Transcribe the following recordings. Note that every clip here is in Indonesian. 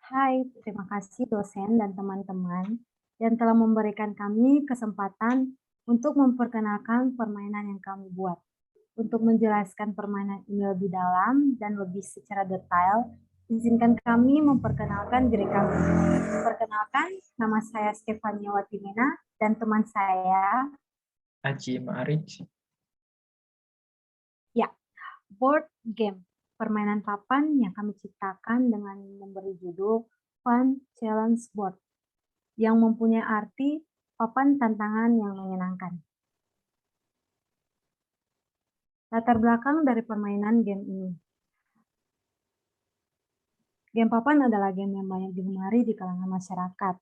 Hai, terima kasih dosen dan teman-teman yang telah memberikan kami kesempatan untuk memperkenalkan permainan yang kami buat. Untuk menjelaskan permainan ini lebih dalam dan lebih secara detail, izinkan kami memperkenalkan diri kami. Perkenalkan, nama saya Stefania Watimena dan teman saya, Aji Ma'arij. ya, board game. Permainan papan yang kami ciptakan dengan memberi judul Fun Challenge Board, yang mempunyai arti papan tantangan yang menyenangkan. Latar belakang dari permainan game ini. Game papan adalah game yang banyak digemari di kalangan masyarakat.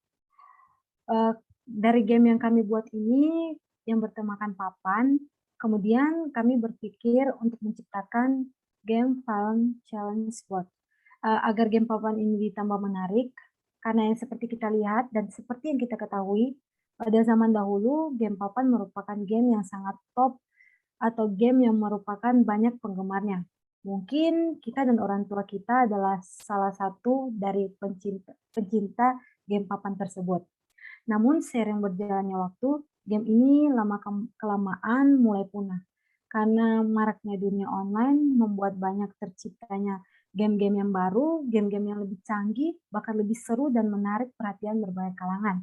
Dari game yang kami buat ini, yang bertemakan papan, kemudian kami berpikir untuk menciptakan game Fun Challenge Board. Agar game papan ini ditambah menarik, karena yang seperti kita lihat dan seperti yang kita ketahui, pada zaman dahulu game papan merupakan game yang sangat top atau game yang merupakan banyak penggemarnya. Mungkin kita dan orang tua kita adalah salah satu dari pencinta game papan tersebut. Namun seiring berjalannya waktu, game ini lama-kelamaan mulai punah. Karena maraknya dunia online membuat banyak terciptanya game-game yang baru, game-game yang lebih canggih, bahkan lebih seru dan menarik perhatian berbagai kalangan.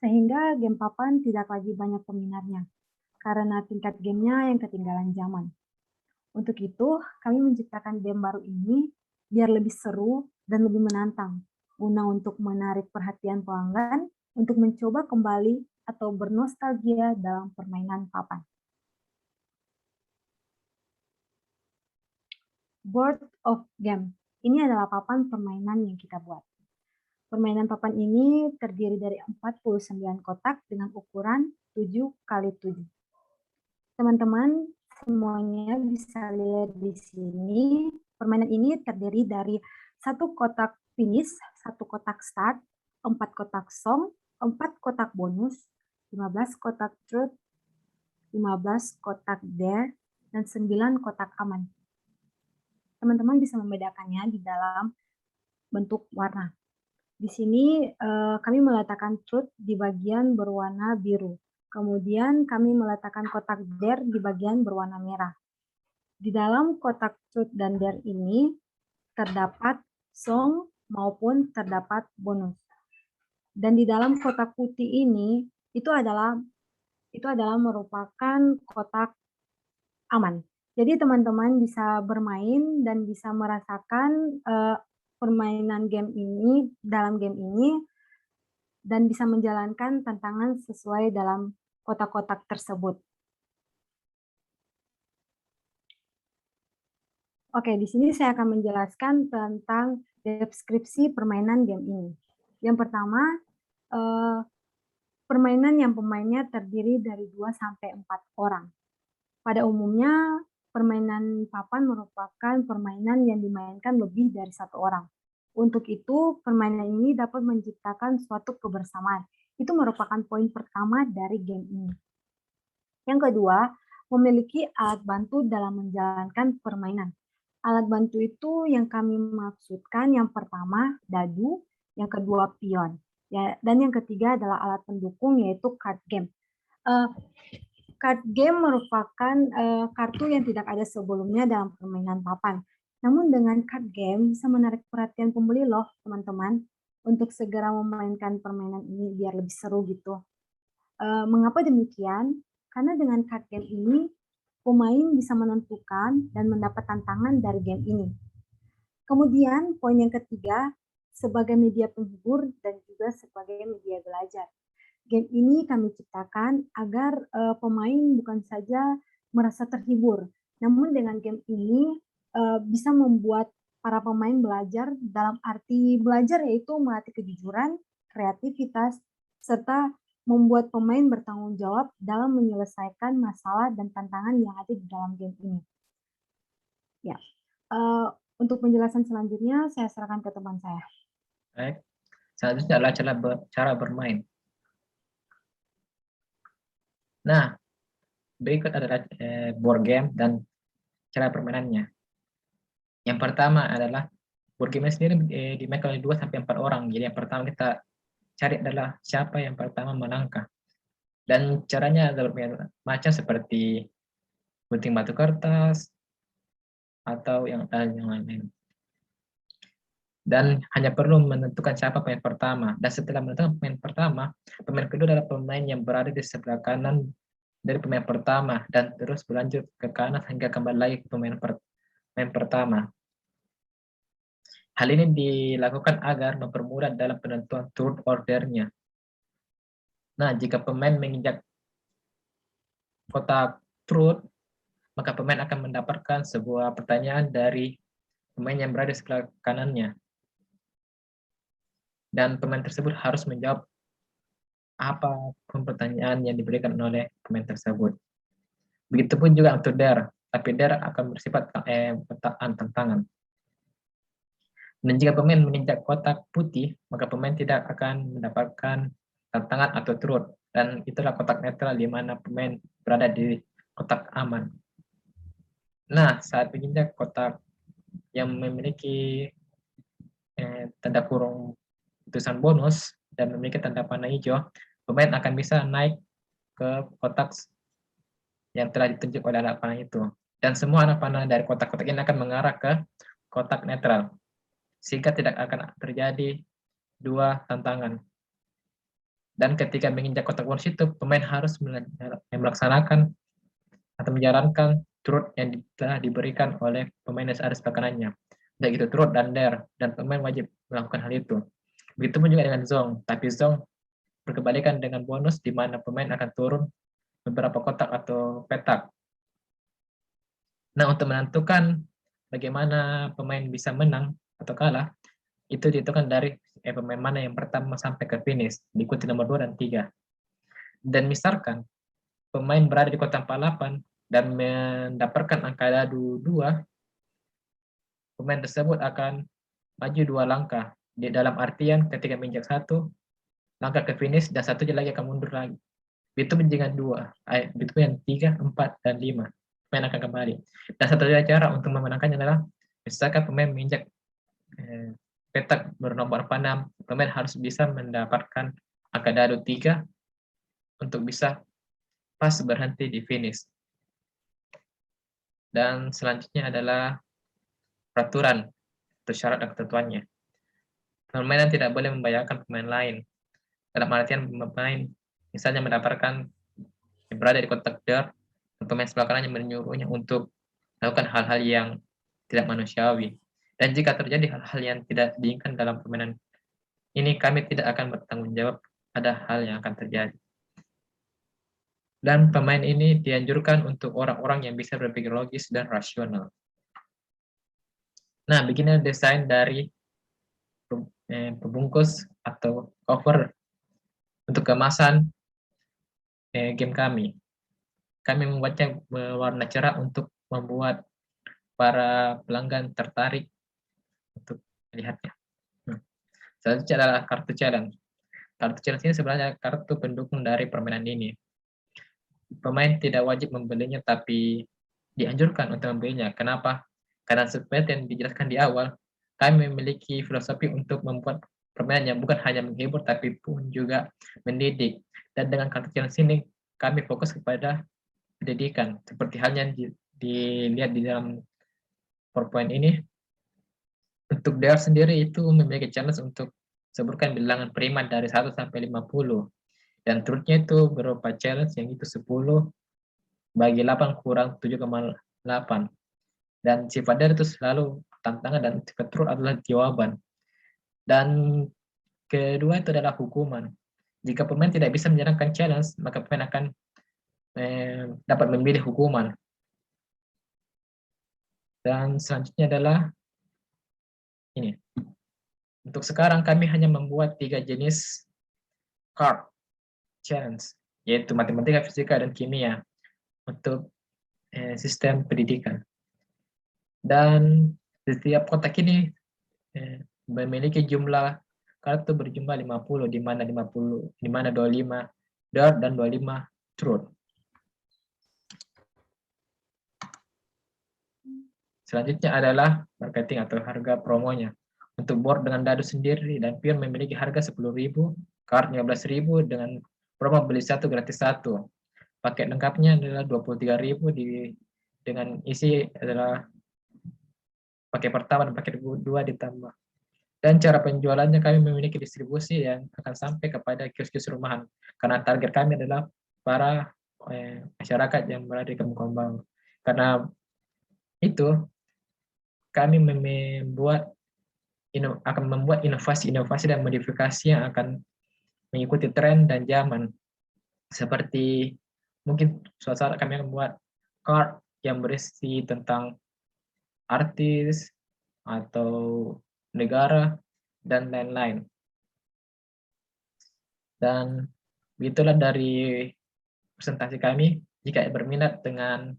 Sehingga game papan tidak lagi banyak peminatnya, karena tingkat gamenya yang ketinggalan zaman. Untuk itu, kami menciptakan game baru ini biar lebih seru dan lebih menantang, guna untuk menarik perhatian pelanggan untuk mencoba kembali atau bernostalgia dalam permainan papan. Board of Game. Ini adalah papan permainan yang kita buat. Permainan papan ini terdiri dari 49 kotak dengan ukuran 7 kali 7. Teman-teman semuanya bisa lihat di sini, permainan ini terdiri dari satu kotak finish, satu kotak start, 4 kotak song, 4 kotak bonus, 15 kotak truth, 15 kotak dare, dan 9 kotak aman. Teman-teman bisa membedakannya di dalam bentuk warna. Di sini kami meletakkan truth di bagian berwarna biru. Kemudian kami meletakkan kotak dare di bagian berwarna merah. Di dalam kotak truth dan dare ini terdapat song maupun terdapat bonus. Dan di dalam kotak putih ini itu adalah merupakan kotak aman. Jadi teman-teman bisa bermain dan bisa merasakan permainan game ini dalam game ini dan bisa menjalankan tantangan sesuai dalam kotak-kotak tersebut. Oke, di sini saya akan menjelaskan tentang deskripsi permainan game ini. Yang pertama, permainan yang pemainnya terdiri dari 2 sampai 4 orang. Pada umumnya, permainan papan merupakan permainan yang dimainkan lebih dari 1 orang. Untuk itu, permainan ini dapat menciptakan suatu kebersamaan. Itu merupakan poin pertama dari game ini. Yang kedua, memiliki alat bantu dalam menjalankan permainan. Alat bantu itu yang kami maksudkan yang pertama dadu, yang kedua pion, ya, dan yang ketiga adalah alat pendukung yaitu card game. Card game merupakan kartu yang tidak ada sebelumnya dalam permainan papan. Namun dengan card game bisa menarik perhatian pembeli loh teman-teman untuk segera memainkan permainan ini biar lebih seru gitu. Mengapa demikian? Karena dengan card game ini pemain bisa menentukan dan mendapat tantangan dari game ini. Kemudian poin yang ketiga, sebagai media penghibur dan juga sebagai media belajar. Game ini kami ciptakan agar pemain bukan saja merasa terhibur, namun dengan game ini bisa membuat para pemain belajar dalam arti belajar yaitu melatih kejujuran, kreativitas, serta membuat pemain bertanggung jawab dalam menyelesaikan masalah dan tantangan yang ada di dalam game ini. Ya, untuk penjelasan selanjutnya saya serahkan ke teman saya. Baik. Selanjutnya adalah cara bermain. Nah, berikut adalah board game dan cara permainannya. Yang pertama adalah Board game sendiri dimainkan oleh 2 sampai 4 orang. Jadi yang pertama kita cari adalah siapa yang pertama melangkah. Dan caranya ada beberapa macam seperti gunting batu kertas atau yang lain-lain. Dan hanya perlu menentukan siapa pemain pertama. Dan setelah menentukan pemain pertama, pemain kedua adalah pemain yang berada di sebelah kanan dari pemain pertama dan terus berlanjut ke kanan hingga kembali lagi ke pemain pertama. Hal ini dilakukan agar mempermudah dalam penentuan turn ordernya. Nah, jika pemain menginjak kotak truth, maka pemain akan mendapatkan sebuah pertanyaan dari pemain yang berada di sebelah kanannya. Dan pemain tersebut harus menjawab apa pertanyaan yang diberikan oleh pemain tersebut. Begitupun juga untuk dare, tapi dare akan bersifat tantangan. Dan jika pemain menginjak kotak putih, maka pemain tidak akan mendapatkan tantangan atau truth. Dan itulah kotak netral di mana pemain berada di kotak aman. Nah, saat menginjak kotak yang memiliki tanda kurung putusan bonus dan memiliki tanda panah hijau, pemain akan bisa naik ke kotak yang telah ditunjuk oleh anak panah itu. Dan semua anak panah dari kotak-kotak ini akan mengarah ke kotak netral, sehingga tidak akan terjadi dua tantangan. Dan ketika menginjak kotak bonus itu, pemain harus melaksanakan atau menjalankan truth yang telah diberikan oleh pemain yang ada sebelah kanannya. Baik itu truth dan dare, dan pemain wajib melakukan hal itu. Begitupun juga dengan zong, tapi zong berkebalikan dengan bonus di mana pemain akan turun beberapa kotak atau petak. Nah, untuk menentukan bagaimana pemain bisa menang atau kalah, itu ditentukan dari pemain mana yang pertama sampai ke finish, diikuti nomor 2 dan 3. Dan misalkan pemain berada di kotak 48 dan mendapatkan angka dadu 2, pemain tersebut akan maju 2 langkah. Di dalam artian ketika menginjak 1, langkah ke finish dan satunya lagi akan mundur lagi. Itu dengan 2, itu yang 3, 4, dan 5. Pemain akan kembali. Dan satu-satunya cara untuk memenangkannya adalah misalkan pemain menginjak petak bernomor 6, pemain harus bisa mendapatkan angka dadu 3 untuk bisa pas berhenti di finish. Dan selanjutnya adalah peraturan atau syarat dan ketentuannya. Permainan tidak boleh membahayakan pemain lain. Dalam artian pemain misalnya mendapatkan berada di kotak dart, pemain sebelah kanannya menyuruhnya untuk melakukan hal-hal yang tidak manusiawi. Dan jika terjadi hal-hal yang tidak diinginkan dalam permainan ini, kami tidak akan bertanggung jawab pada hal yang akan terjadi. Dan pemain ini dianjurkan untuk orang-orang yang bisa berpikir logis dan rasional. Nah, begini desain dari pembungkus atau cover untuk kemasan game kami. Kami membuatnya berwarna cerah untuk membuat para pelanggan tertarik untuk melihatnya. Selanjutnya adalah kartu challenge. Kartu challenge ini sebenarnya kartu pendukung dari permainan ini. Pemain tidak wajib membelinya, tapi dianjurkan untuk membelinya. Kenapa? Karena seperti yang dijelaskan di awal, kami memiliki filosofi untuk membuat permainan yang bukan hanya menghibur, tapi pun juga mendidik. Dan dengan kartu challenge ini, kami fokus kepada pendidikan. Seperti halnya dilihat di dalam PowerPoint ini, untuk DR sendiri itu memiliki challenge untuk sebutkan bilangan prima dari 1 sampai 50. Dan truthnya itu berupa challenge yang itu 10 bagi 8 kurang 7,8. Dan sifat DR itu selalu tantangan dan sifat truth adalah jawaban. Dan kedua itu adalah hukuman. Jika pemain tidak bisa menjalankan challenge, maka pemain akan dapat memilih hukuman. Dan selanjutnya adalah ini. Untuk sekarang kami hanya membuat 3 jenis card challenge, yaitu matematika, fisika, dan kimia untuk sistem pendidikan. Dan setiap kotak ini memiliki jumlah kartu berjumlah 50, di mana 25 dart dan 25 truth. Selanjutnya adalah marketing atau harga promonya. Untuk board dengan dadu sendiri dan pure memiliki harga 10.000, card 15.000 dengan promo beli satu gratis satu. Paket lengkapnya adalah 23.000 dengan isi adalah paket pertama dan paket kedua ditambah. Dan cara penjualannya kami memiliki distribusi yang akan sampai kepada kios-kios rumahan. Karena target kami adalah para masyarakat yang berada di Kampung Kembang. Karena itu kami akan membuat inovasi-inovasi dan modifikasi yang akan mengikuti tren dan zaman. Seperti mungkin suatu saat kami akan membuat card yang berisi tentang artis atau negara dan lain-lain. Dan begitulah dari presentasi kami. Jika berminat dengan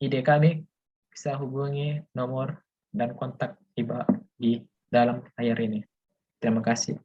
ide kami, bisa hubungi nomor dan kontak Iba di dalam layar ini. Terima kasih.